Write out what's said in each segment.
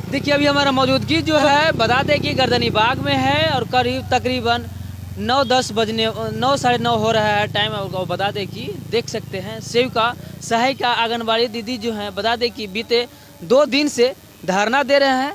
देखिए अभी हमारा मौजूदगी जो है बता दें कि गर्दनी बाग में है और करीब तकरीबन 9-10 बजने 9 साढ़े 9 हो रहा है टाइम। आपको बता दें कि देख सकते हैं सेविका सहायिका आंगनबाड़ी दीदी जो हैं बता दें कि बीते 2 दिन से धरना दे रहे हैं।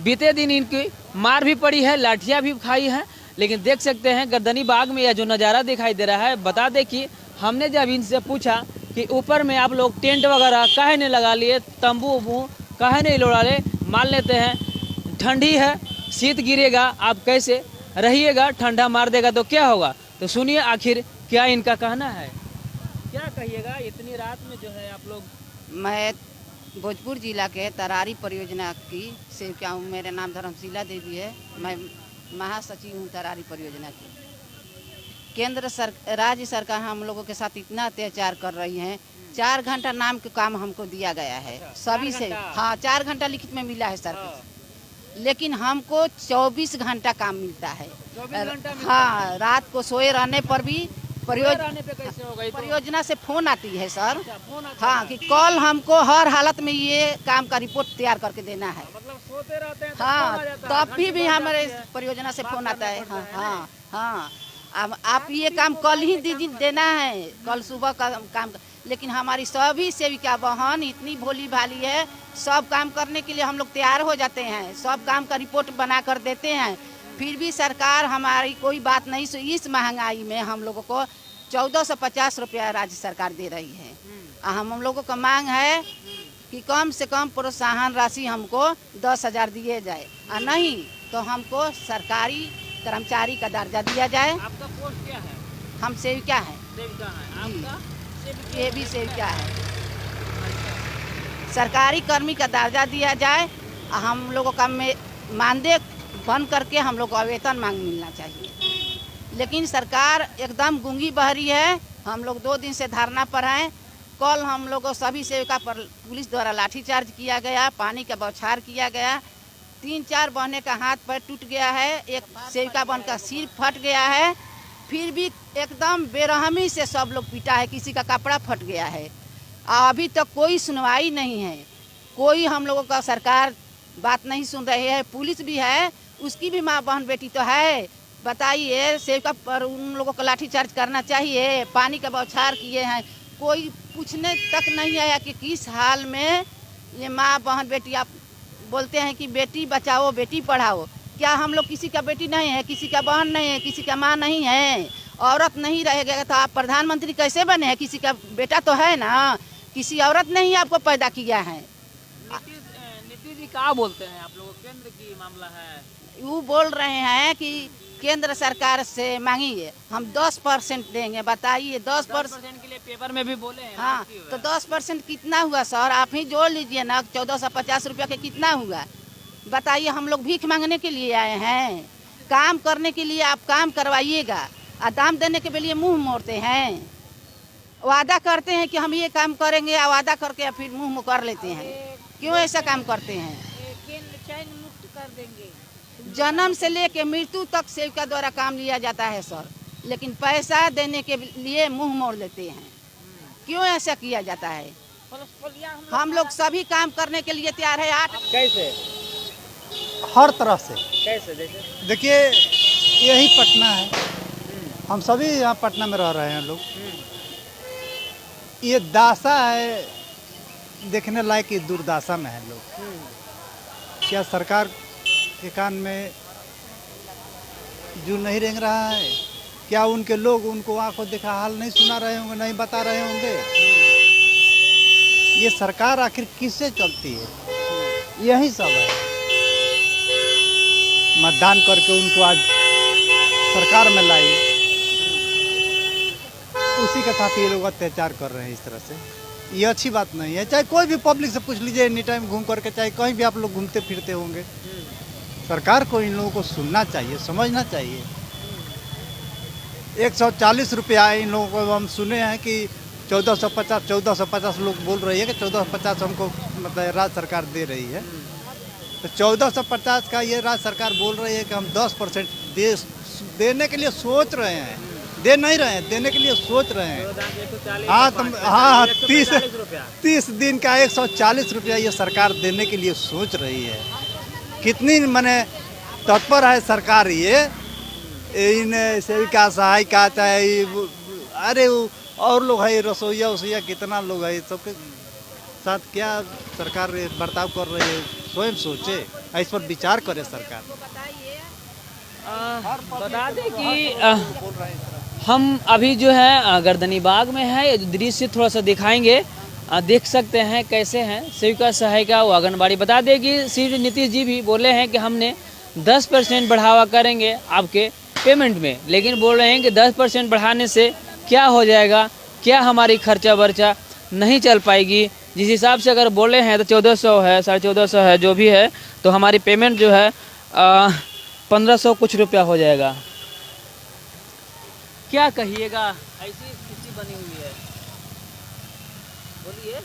बीते दिन इनकी मार भी पड़ी है, लाठियाँ भी खाई हैं, लेकिन देख सकते हैं गर्दनी बाग में यह जो नज़ारा दिखाई दे रहा है। बता दें कि हमने जब इनसे पूछा कि ऊपर में आप लोग टेंट वगैरह काहे नहीं लगा लिए, तंबू उम्बू काहे नहीं लौड़ा ले, मान लेते हैं ठंडी है, शीत गिरेगा, आप कैसे रहिएगा, ठंडा मार देगा तो क्या होगा। तो सुनिए आखिर क्या इनका कहना है, क्या कहिएगा इतनी रात में जो है आप लोग। मैं भोजपुर जिला के तरारी परियोजना की सेविका हूँ। मेरा नाम धर्मशीला देवी है। मैं महासचिव हूँ तरारी परियोजना की। राज्य सरकार हम लोगों के साथ इतना अत्याचार कर रही है। 4 घंटा नाम के काम हमको दिया गया है सभी से। हाँ, 4 घंटा लिखित में मिला है सर, लेकिन हमको 24 घंटा काम मिलता है। हाँ, रात को सोए रहने पर भी परियोजना से फोन आती है सर। हाँ, कि कल हमको हर हालत में ये काम का रिपोर्ट तैयार करके देना है। मतलब सोते रहते हैं हाँ, तब भी हमारे परियोजना से फोन आता है। हाँ हाँ हाँ, अब आप ये काम कल ही देना है, कल सुबह का काम। लेकिन हमारी सभी सेविका बहन इतनी भोली भाली है, सब काम करने के लिए हम लोग तैयार हो जाते हैं, सब काम का रिपोर्ट बना कर देते हैं। फिर भी सरकार हमारी कोई बात नहीं सुनी। इस महंगाई में हम लोगों को 1450 रुपया राज्य सरकार दे रही है। हम लोगों का मांग है कि कम से कम प्रोत्साहन राशि हमको 10,000 दिए जाए, और नहीं तो हमको सरकारी कर्मचारी का दर्जा दिया जाए। आपका पोस्ट क्या है? हम सेविका हैं। सेविका है आपका? ये भी सेविका है। सरकारी कर्मी का दर्जा दिया जाए, हम लोगों का मानदेय बंद करके हम लोग को वेतन मांग मिलना चाहिए। लेकिन सरकार एकदम गूंगी बहरी है। हम लोग 2 दिन से धरना पर हैं। कल हम लोगों सभी सेविका पर पुलिस द्वारा लाठीचार्ज किया गया, पानी का बौछार किया गया, 3-4 बहने का हाथ पैर टूट गया है, एक सेविका बहन का सिर फट गया है। फिर भी एकदम बेरहमी से सब लोग पीटा है, किसी का कपड़ा फट गया है। अभी तक कोई सुनवाई नहीं है, कोई हम लोगों का सरकार बात नहीं सुन रही है। पुलिस भी है, उसकी भी माँ बहन बेटी तो है। बताइए, सेविका पर उन लोगों को लाठीचार्ज करना चाहिए, पानी का बौछार किए हैं, कोई पूछने तक नहीं आया कि किस हाल में ये माँ बहन बेटी। आप बोलते हैं कि बेटी बचाओ बेटी पढ़ाओ, क्या हम लोग किसी का बेटी नहीं है, किसी का बहन नहीं है, किसी का माँ नहीं है? औरत नहीं रहेगा तो आप प्रधानमंत्री कैसे बने हैं? किसी का बेटा तो है ना, किसी औरत ने ही आपको पैदा किया है। नीतीश जी क्या बोलते हैं आप लोगों, केंद्र की मामला है? वो बोल रहे हैं कि केंद्र सरकार से मांगिए, हम 10% देंगे। बताइए, 10% के लिए पेपर में भी बोले हैं। हाँ, तो 10% कितना हुआ सर? आप ही जोड़ लीजिए ना, 1450 रुपया के कितना हुआ? बताइए, हम लोग भीख मांगने के लिए आए हैं? काम करने के लिए आप काम करवाइएगा, और दाम देने के लिए मुंह मोड़ते हैं। वादा करते हैं कि हम ये काम करेंगे, और वादा करके फिर मुंह कर लेते हैं। क्यों ऐसा काम करते हैं? चैन मुक्त कर देंगे। जन्म से लेके मृत्यु तक सेविका द्वारा काम लिया जाता है सर, लेकिन पैसा देने के लिए मुंह मोड़ लेते हैं। क्यों ऐसा किया जाता है? हम लोग सभी काम करने के लिए तैयार है। कैसे? हर तरह से। कैसे? जैसे देखिए, यही पटना है, हम सभी यहाँ पटना में रह रहे हैं लोग। ये दासा है, देखने लायक ये दुर्दशा में है लोग। क्या सरकार के कान में जू नहीं रेंग रहा है? क्या उनके लोग उनको आंखों देखा हाल नहीं सुना रहे होंगे, नहीं बता रहे होंगे? ये सरकार आखिर किससे चलती है? यही सब है। मतदान करके उनको आज सरकार में लाई, उसी के साथ ये लोग अत्याचार कर रहे हैं इस तरह से। ये अच्छी बात नहीं है। चाहे कोई भी पब्लिक से पूछ लीजिए, एनी टाइम घूम करके, चाहे कहीं भी आप लोग घूमते फिरते होंगे, सरकार को इन लोगों को सुनना चाहिए, समझना चाहिए। 140 रुपया इन लोगों को हम सुने हैं कि 1450 लोग बोल रही है कि 1450 हमको मतलब राज्य सरकार दे रही है। तो 1450 का ये राज्य सरकार बोल रही है कि हम 10% देने के लिए सोच रहे हैं। दे नहीं रहे हैं, देने के लिए सोच रहे हैं। 140 हाँ हाँ 145 रुपया। 30 दिन का 140 रुपया ये सरकार देने के लिए सोच रही है। कितनी माने तत्पर है सरकार ये इन सेविका सहायिका चाहे अरे और लोग है रसोईया वसोईया कितना लोग है सबके साथ क्या सरकार बर्ताव कर रही है, स्वयं सोचे, इस पर विचार करे सरकार। बता दें कि हम अभी जो है गर्दनी बाग में है, ये दृश्य थोड़ा सा दिखाएंगे, देख सकते हैं कैसे हैं सेविका सहायिका व आंगनबाड़ी। बता दें कि श्री नीतीश जी भी बोले हैं कि हमने 10% बढ़ावा करेंगे आपके पेमेंट में, लेकिन बोल रहे हैं कि 10% बढ़ाने से क्या हो जाएगा, क्या हमारी खर्चा वर्चा नहीं चल पाएगी। जिस हिसाब से अगर बोले हैं तो 1400 है, 1450 है, जो भी है, तो हमारी पेमेंट जो है 1500 कुछ रुपया हो जाएगा। क्या कहिएगा, ऐसी स्थिति बनी हुई है, बोलिए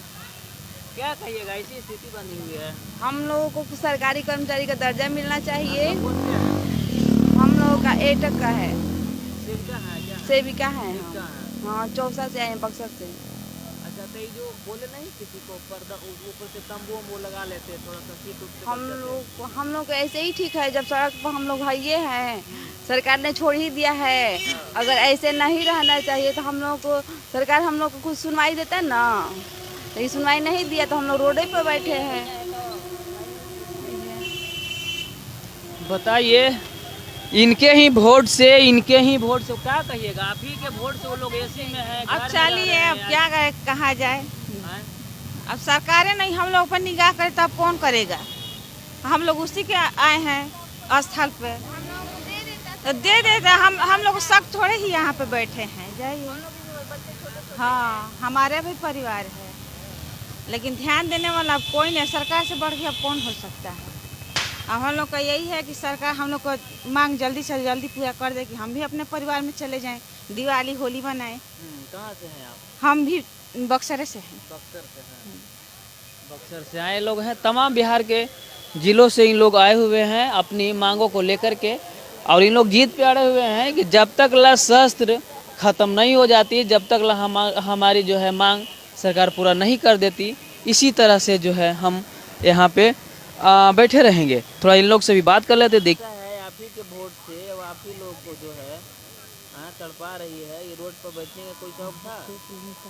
क्या कहिएगा, ऐसी स्थिति बनी हुई है। हम लोगों को सरकारी कर्मचारी का दर्जा मिलना चाहिए। हम लोगों का एटक का है, सेविका है क्या? सेविका है। सेविका है। हाँ, चौसा से आए हैं, बक्सर से। अच्छा, तो ये जो बोले नहीं किसी को पर्दा ऊपर से तंबू वो लगा लेते हैं, थोड़ा सा सीट उठ से हम लोग ऐसे ही ठीक है, जब सड़क पर हम लोग है हैं, सरकार ने छोड़ ही दिया है। अगर ऐसे नहीं रहना चाहिए तो हम लोग को सरकार हम लोग को कुछ सुनवाई देता है ना, तो ये सुनवाई नहीं दिया तो हम लोग रोडे पे बैठे हैं। बताइए, इनके ही वोट से क्या कहिएगा, आप ही के वोट से वो लोग एसी में है। अब चलिए, अब क्या कहा जाए, अब सरकारें नहीं हम लोग पर निगाह करे तो अब कौन करेगा। हम लोग उसी के आए हैं स्थल पे, तो दे देते। हम लोग सब थोड़े ही यहाँ पे बैठे हैं, जाइए। हाँ, हमारे भी परिवार है, लेकिन ध्यान देने वाला अब कोई नहीं, सरकार से बढ़ के अब कौन हो सकता है। अब हम लोग का यही है कि सरकार हम लोग को मांग जल्दी से जल्दी पूरा कर दे कि हम भी अपने परिवार में चले जाएं, दिवाली होली बनाएं। कहाँ से हैं आप? हम भी बक्सर से हैं। बक्सर से हैं। बक्सर से आए लोग हैं, तमाम बिहार के जिलों से इन लोग आए हुए हैं अपनी मांगों को लेकर के, और इन लोग जीत पे अड़े हुए हैं कि जब तक ला शस्त्र खत्म नहीं हो जाती, जब तक ला हमारी जो है मांग सरकार पूरा नहीं कर देती, इसी तरह से जो है हम यहाँ पे बैठे रहेंगे। थोड़ा इन लोग से भी बात कर लेते। देखता है आप ही के वोट से और आप ही लोग को जो है तड़पा रही है, ये रोड पर बैठने का कोई शौक था?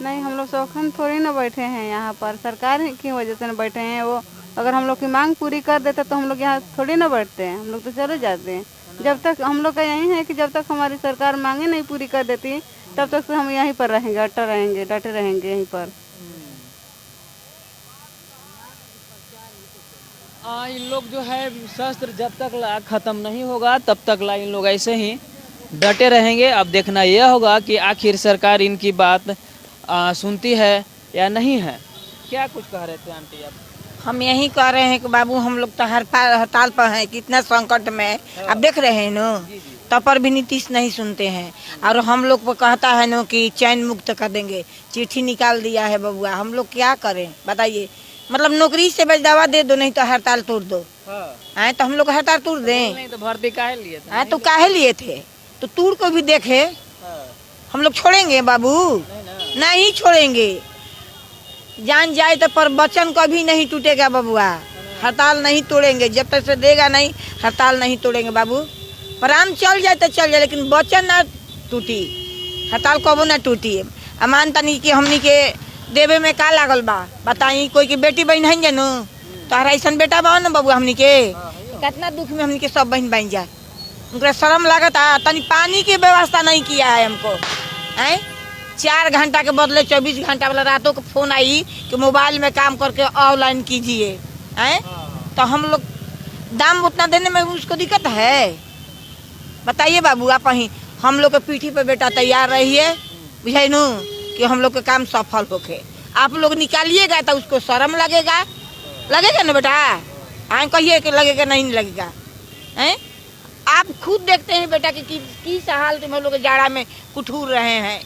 नहीं, हम लोग शौकीन थोड़ी ना बैठे हैं यहाँ पर, सरकार की वजह से ना बैठे हैं। वो अगर हम लोग की मांग पूरी कर देता तो हम लोग यहाँ थोड़ी ना बैठते हैं, हम लोग तो चले जाते हैं। जब तक हम लोग का यही है कि जब तक हमारी सरकार मांगे नहीं पूरी कर देती तब तक हम यहीं पर रहेंगे, डटे रहेंगे यहीं पर। इन लोग जो है शस्त्र जब तक खत्म नहीं होगा तब तक इन लोग ऐसे ही डटे रहेंगे। अब देखना यह होगा कि आखिर सरकार इनकी बात सुनती है या नहीं है। क्या कुछ कह रहे थे आंटी आप? हम यही कह रहे हैं कि बाबू हम लोग तो हड़ताल पर हैं, कितना संकट में अब देख रहे हैं नो, तब पर भी नीतीश नहीं सुनते हैं। और हम लोग को कहता है नो कि चैन मुक्त कर देंगे, चिट्ठी निकाल दिया है बबुआ, हम लोग क्या करें बताइए। मतलब नौकरी से बस दवा दे दो, नहीं तो हड़ताल तोड़ दो। हाँ, तो हम लोग हड़ताल तोड़ दें? नहीं तो भर्ती काहे लिए थे? हाँ, तो काहे लिए थे, तो तूड़ को भी देखे। हम लोग छोड़ेंगे बाबू? नहीं छोड़ेंगे, जान जाए तो पर वचन कभी नहीं टूटेगा बबुआ। हड़ताल नहीं तोड़ेंगे, जब तक से देगा नहीं हड़ताल नहीं तोड़ेंगे बाबू। प्राण चल जाए तो चल जाए, लेकिन वचन ना टूटी, हड़ताल कबो ना टूटी। अमान तनी कि हमनी के देवे में का लागल बा बताई, कोई की बेटी बहन है जानू, तोहरा ऐसा बेटा बा ना बबुआ, हमनी के कितना दुख में हमनी के सब बहन बन जाए। उनका शर्म लागता, तनी पानी की व्यवस्था नहीं किया है हमको। 4 घंटा के बदले 24 घंटा वाला रातों को फोन आई कि मोबाइल में काम करके ऑनलाइन कीजिए। तो हम लोग दाम उतना देने में उसको दिक्कत है बताइए बाबू। आप ही हम लोग के पीठी पे बेटा तैयार रहिए, बुझे नू, कि हम लोग के काम सफल होके। आप लोग निकालिएगा तो उसको शर्म लगेगा, लगेगा ना बेटा? कहिए कि लगेगा नहीं लगेगा। आप खुद देखते हैं बेटा कि किस हालत में हम लोग जाड़ा में कुठूर रहे हैं।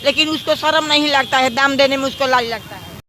लेकिन उसको शर्म नहीं लगता है, दाम देने में उसको लाज लगता है।